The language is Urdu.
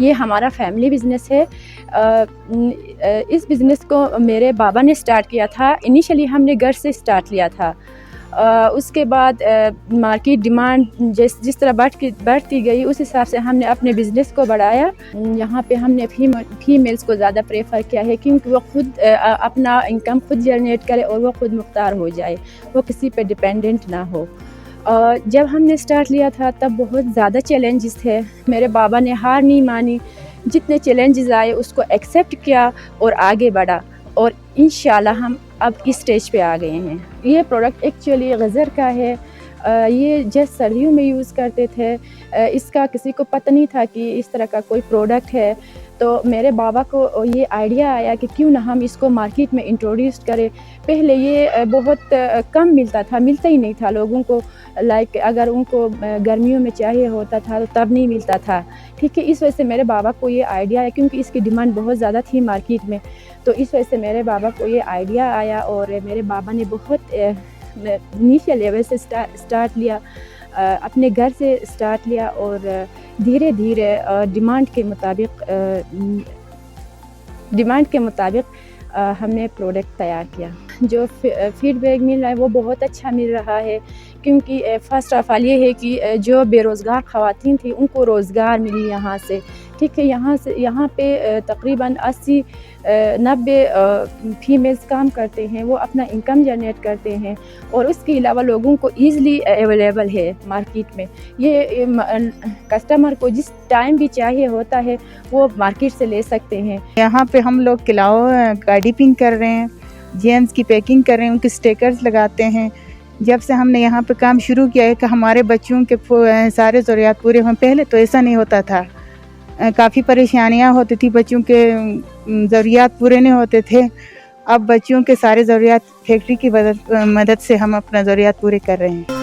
یہ ہمارا فیملی بزنس ہے۔ اس بزنس کو میرے بابا نے سٹارٹ کیا تھا۔ انیشلی ہم نے گھر سے سٹارٹ لیا تھا، اس کے بعد مارکیٹ ڈیمانڈ جس طرح بڑھتی گئی، اس حساب سے ہم نے اپنے بزنس کو بڑھایا۔ یہاں پہ ہم نے فیمیلز کو زیادہ پریفر کیا ہے، کیونکہ وہ خود اپنا انکم خود جنریٹ کرے اور وہ خود مختار ہو جائے، وہ کسی پہ ڈپینڈنٹ نہ ہو۔ جب ہم نے سٹارٹ لیا تھا تب بہت زیادہ چیلنجز تھے۔ میرے بابا نے ہار نہیں مانی، جتنے چیلنجز آئے اس کو ایکسیپٹ کیا اور آگے بڑھا، اور انشاءاللہ ہم اب اس سٹیج پہ آ گئے ہیں۔ یہ پروڈکٹ ایکچولی غزر کا ہے۔ یہ جس سردیوں میں یوز کرتے تھے، اس کا کسی کو پتہ نہیں تھا کہ اس طرح کا کوئی پروڈکٹ ہے، تو میرے بابا کو یہ آئیڈیا آیا کہ کیوں نہ ہم اس کو مارکیٹ میں انٹروڈیوس کریں۔ پہلے یہ بہت کم ملتا تھا، ملتا ہی نہیں تھا لوگوں کو، لائک اگر ان کو گرمیوں میں چاہیے ہوتا تھا تو تب نہیں ملتا تھا، ٹھیک ہے۔ اس وجہ سے میرے بابا کو یہ آئیڈیا ہے، کیونکہ اس کی ڈیمانڈ بہت زیادہ تھی مارکیٹ میں، تو اس وجہ سے میرے بابا کو یہ آئیڈیا آیا، اور میرے بابا نے بہت انیشیل لیول سے سٹارٹ لیا، اپنے گھر سے سٹارٹ لیا، اور دھیرے دھیرے ڈیمانڈ کے مطابق ہم نے پروڈکٹ تیار کیا۔ جو فیڈ بیک مل رہا ہے وہ بہت اچھا مل رہا ہے، کیونکہ فرسٹ آف آل یہ ہے کہ جو بے روزگار خواتین تھیں ان کو روزگار ملی یہاں سے، ٹھیک ہے۔ یہاں پہ تقریباً 80-90 فیمیلز کام کرتے ہیں، وہ اپنا انکم جنریٹ کرتے ہیں، اور اس کے علاوہ لوگوں کو ایزلی اویلیبل ہے مارکیٹ میں۔ یہ کسٹمر کو جس ٹائم بھی چاہیے ہوتا ہے وہ مارکیٹ سے لے سکتے ہیں۔ یہاں پہ ہم لوگ کلاؤ کا ڈپنگ کر رہے ہیں، جینس کی پیکنگ کر رہے ہیں، ان کے سٹیکرز لگاتے ہیں۔ جب سے ہم نے یہاں پہ کام شروع کیا ہے کہ ہمارے بچوں کے سارے ضروریات پورے ہوئے۔ پہلے تو ایسا نہیں ہوتا تھا، کافی پریشانیاں ہوتی تھی، بچوں کے ضروریات پورے نہیں ہوتے تھے۔ اب بچوں کے سارے ضروریات فیکٹری کی مدد سے ہم اپنا ضروریات پورے کر رہے ہیں۔